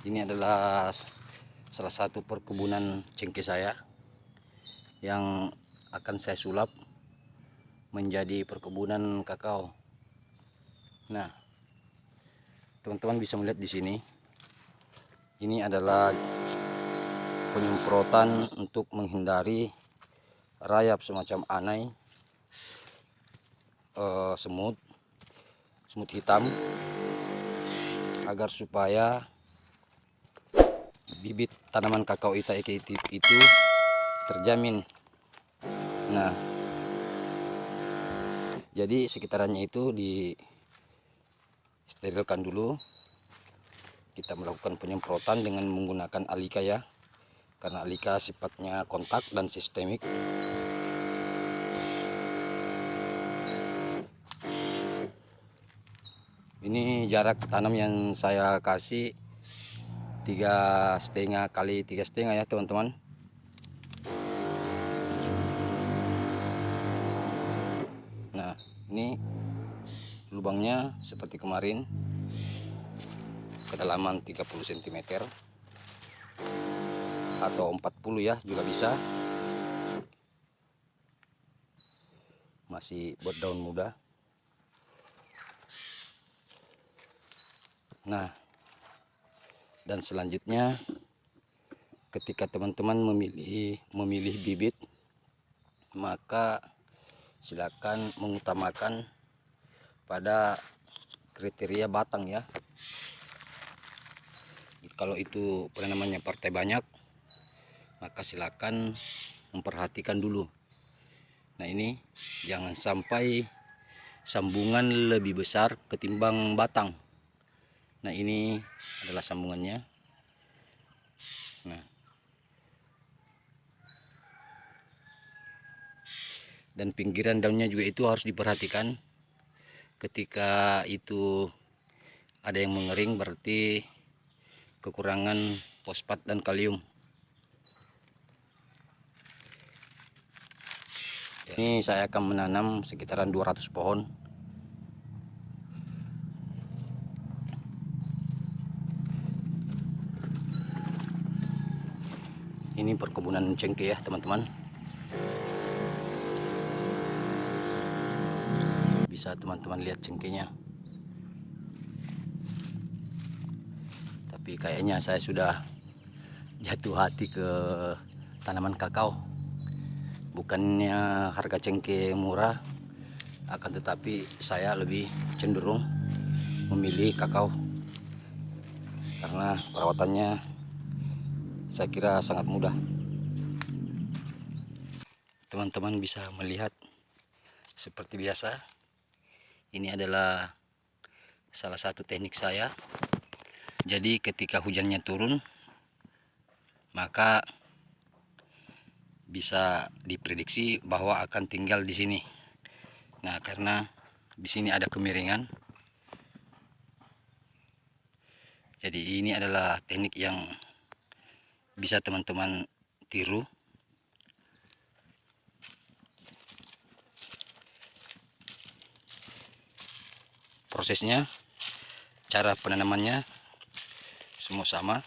Ini adalah salah satu perkebunan cengkeh saya yang akan saya sulap menjadi perkebunan kakao. Nah, teman-teman bisa melihat di sini. Ini adalah penyemprotan untuk menghindari rayap semacam anai, semut hitam, agar supaya bibit tanaman kakao itu terjamin. Nah, jadi sekitarannya itu disterilkan dulu. Kita melakukan penyemprotan dengan menggunakan alika ya, karena alika sifatnya kontak dan sistemik. Ini jarak tanam yang saya kasih 3,5 kali 3,5 ya teman-teman. Nah, ini lubangnya seperti kemarin, kedalaman 30 cm atau 40 ya juga bisa. Masih berdaun muda. Nah, dan selanjutnya ketika teman-teman memilih bibit, maka silakan mengutamakan pada kriteria batang ya. Kalau itu namanya partai banyak, maka silakan memperhatikan dulu. Nah, ini jangan sampai sambungan lebih besar ketimbang batang. Nah, ini adalah sambungannya. Nah, dan pinggiran daunnya juga itu harus diperhatikan. Ketika itu ada yang mengering, berarti kekurangan fosfat dan kalium. Ini saya akan menanam sekitaran 200 pohon. Ini perkebunan cengkeh ya teman-teman. Bisa teman-teman lihat cengkehnya. Tapi kayaknya saya sudah jatuh hati ke tanaman kakao. Bukannya harga cengkeh murah, akan tetapi saya lebih cenderung memilih kakao karena perawatannya saya kira sangat mudah. Teman-teman bisa melihat seperti biasa, ini adalah salah satu teknik saya. Jadi ketika hujannya turun, maka bisa diprediksi bahwa akan tinggal di sini. Nah, karena di sini ada kemiringan, jadi ini adalah teknik yang bisa teman-teman tiru. Prosesnya, cara penanamannya semua sama.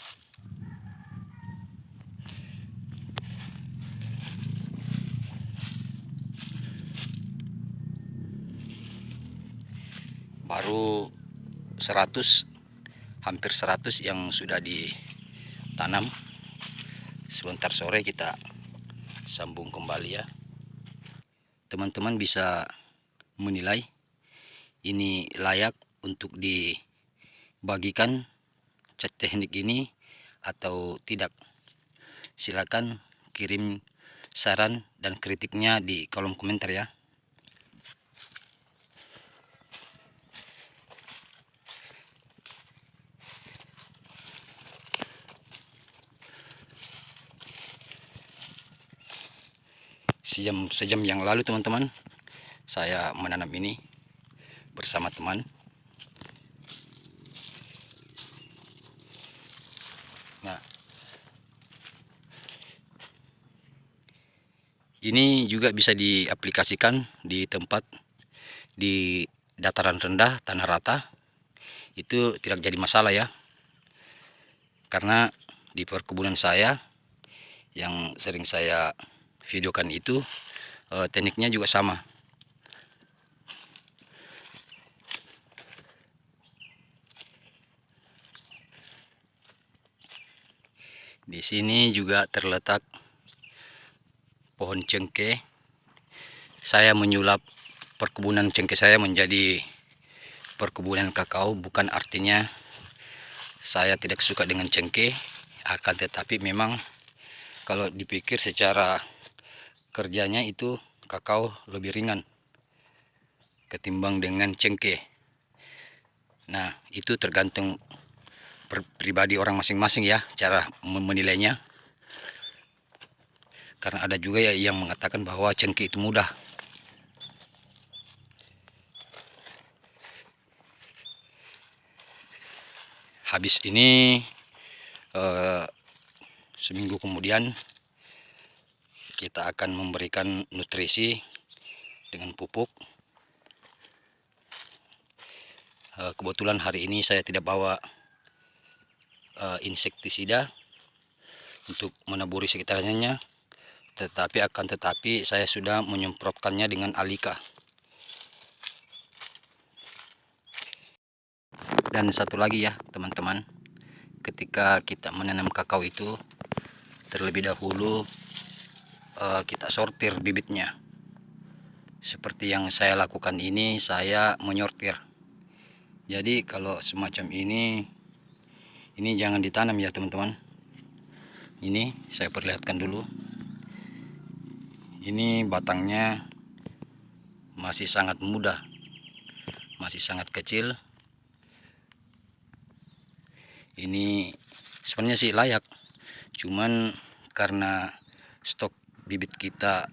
Baru 100, hampir 100 yang sudah ditanam. Sebentar sore kita sambung kembali ya. Teman-teman bisa menilai ini layak untuk dibagikan teknik ini atau tidak. Silakan kirim saran dan kritiknya di kolom komentar ya. Sejam yang lalu teman-teman, saya menanam ini bersama teman. Nah, ini juga bisa diaplikasikan di tempat di dataran rendah, tanah rata, itu tidak jadi masalah ya. Karena di perkebunan saya yang sering saya videokan itu tekniknya juga sama. Di sini juga terletak pohon cengkeh. Saya menyulap perkebunan cengkeh saya menjadi perkebunan kakao, bukan artinya saya tidak suka dengan cengkeh, akan tetapi memang kalau dipikir secara kerjanya itu kakao lebih ringan ketimbang dengan cengkeh. Nah, itu tergantung pribadi orang masing-masing ya, cara menilainya. Karena ada juga ya yang mengatakan bahwa cengkeh itu mudah. Habis ini seminggu kemudian kita akan memberikan nutrisi dengan pupuk. Kebetulan hari ini saya tidak bawa insektisida untuk menaburi sekitarnya, tetapi saya sudah menyemprotkannya dengan Alika. Dan satu lagi ya teman-teman, ketika kita menanam kakao itu terlebih dahulu kita sortir bibitnya. Seperti yang saya lakukan ini, saya menyortir. Jadi kalau semacam ini jangan ditanam ya teman-teman. Ini saya perlihatkan dulu. Ini batangnya masih sangat muda, masih sangat kecil. Ini sebenarnya sih layak, cuman karena stok bibit kita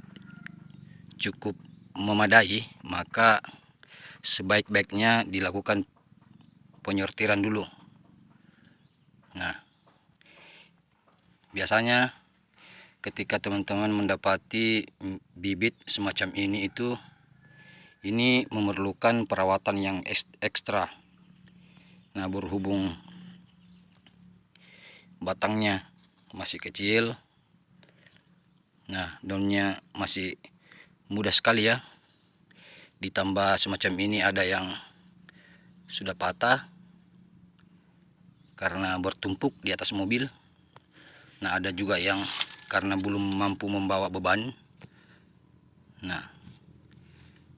cukup memadai, maka sebaik-baiknya dilakukan penyortiran dulu. Nah, biasanya ketika teman-teman mendapati bibit semacam ini memerlukan perawatan yang ekstra. Nah, berhubung batangnya masih kecil, nah daunnya masih mudah sekali ya, ditambah semacam ini ada yang sudah patah karena bertumpuk di atas mobil. Nah, ada juga yang karena belum mampu membawa beban. Nah,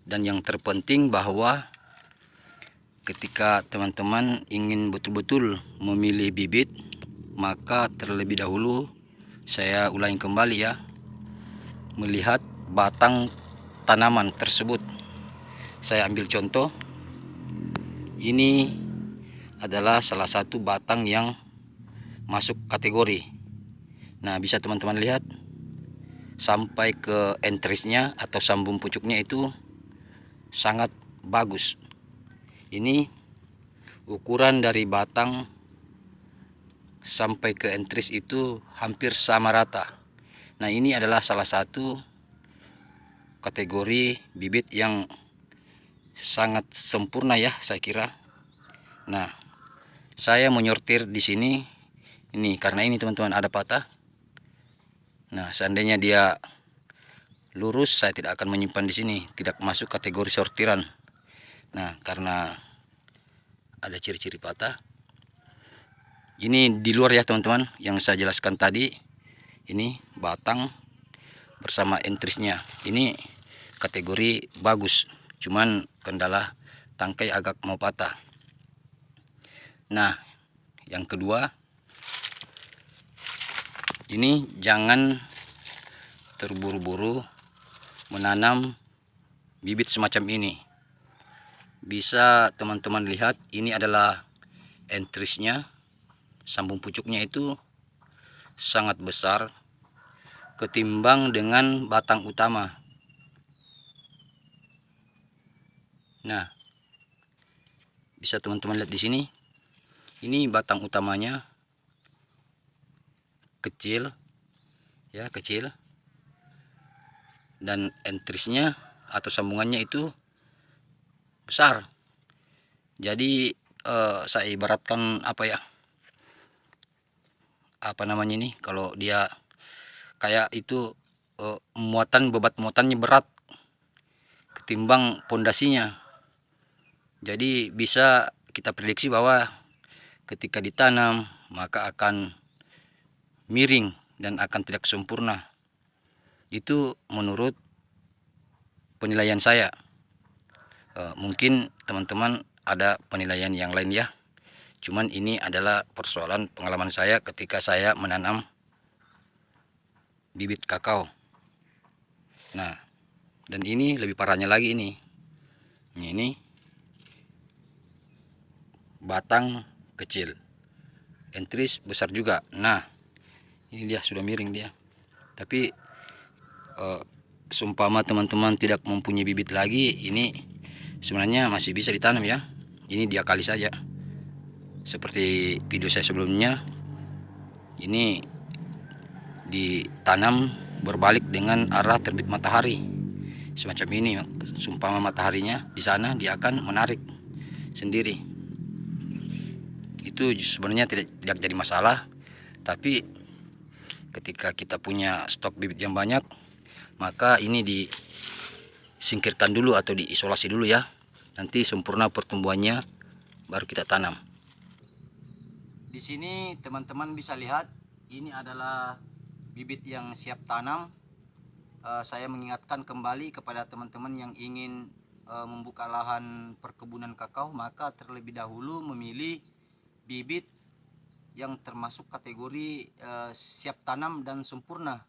dan yang terpenting bahwa ketika teman-teman ingin betul-betul memilih bibit, maka terlebih dahulu saya ulangi kembali ya, melihat batang tanaman tersebut. Saya ambil contoh, ini adalah salah satu batang yang masuk kategori. Nah, bisa teman-teman lihat sampai ke entrisnya atau sambung pucuknya itu sangat bagus. Ini ukuran dari batang sampai ke entris itu hampir sama rata. Nah, ini adalah salah satu kategori bibit yang sangat sempurna ya, saya kira. Nah, saya menyortir di sini ini karena ini teman-teman ada patah. Nah, seandainya dia lurus, saya tidak akan menyimpan di sini, tidak masuk kategori sortiran. Nah, karena ada ciri-ciri patah. Ini di luar ya teman-teman, yang saya jelaskan tadi. Ini batang bersama entrisnya. Ini kategori bagus, cuman kendala tangkai agak mau patah. Nah, yang kedua, ini jangan terburu-buru menanam bibit semacam ini. Bisa teman-teman lihat, ini adalah entrisnya, sambung pucuknya itu sangat besar ketimbang dengan batang utama. Nah, bisa teman-teman lihat di sini, ini batang utamanya kecil ya, kecil, dan entrisnya atau sambungannya itu besar. Jadi saya ibaratkan apa ya, apa namanya ini, kalau dia kayak itu bobot muatannya berat ketimbang pondasinya. Jadi bisa kita prediksi bahwa ketika ditanam maka akan miring dan akan tidak sempurna. Itu menurut penilaian saya. Mungkin teman-teman ada penilaian yang lain ya. Cuman ini adalah persoalan pengalaman saya ketika saya menanam bibit kakao. Nah, dan ini lebih parahnya lagi ini. Ini batang kecil, entris besar juga. Nah, ini dia sudah miring dia. Tapi seumpama teman-teman tidak mempunyai bibit lagi, ini sebenarnya masih bisa ditanam ya. Ini dia kali saja. Seperti video saya sebelumnya, ini ditanam berbalik dengan arah terbit matahari. Semacam ini, seumpama mataharinya di sana, dia akan menarik sendiri. Itu sebenarnya tidak jadi masalah, tapi ketika kita punya stok bibit yang banyak, maka ini disingkirkan dulu atau diisolasi dulu ya. Nanti sempurna pertumbuhannya baru kita tanam. Di sini teman-teman bisa lihat, ini adalah bibit yang siap tanam. Saya mengingatkan kembali kepada teman-teman yang ingin membuka lahan perkebunan kakao, maka terlebih dahulu memilih bibit yang termasuk kategori siap tanam dan sempurna.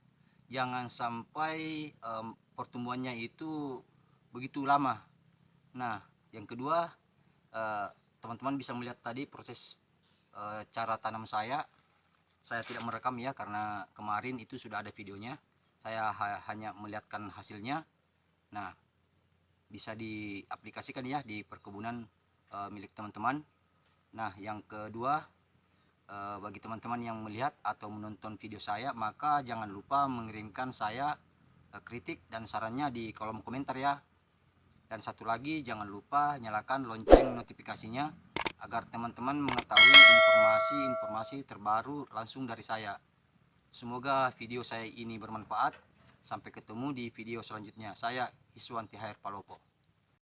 Jangan sampai pertumbuhannya itu begitu lama. Nah, yang kedua, teman-teman bisa melihat tadi proses cara tanam saya tidak merekam ya, karena kemarin itu sudah ada videonya. Saya hanya melihatkan hasilnya. Nah, bisa diaplikasikan ya di perkebunan milik teman-teman. Nah, yang kedua, bagi teman-teman yang melihat atau menonton video saya, maka jangan lupa mengirimkan saya kritik dan sarannya di kolom komentar ya. Dan satu lagi, jangan lupa nyalakan lonceng notifikasinya agar teman-teman mengetahui informasi-informasi terbaru langsung dari saya. Semoga video saya ini bermanfaat. Sampai ketemu di video selanjutnya. Saya Iswan THR Palopo.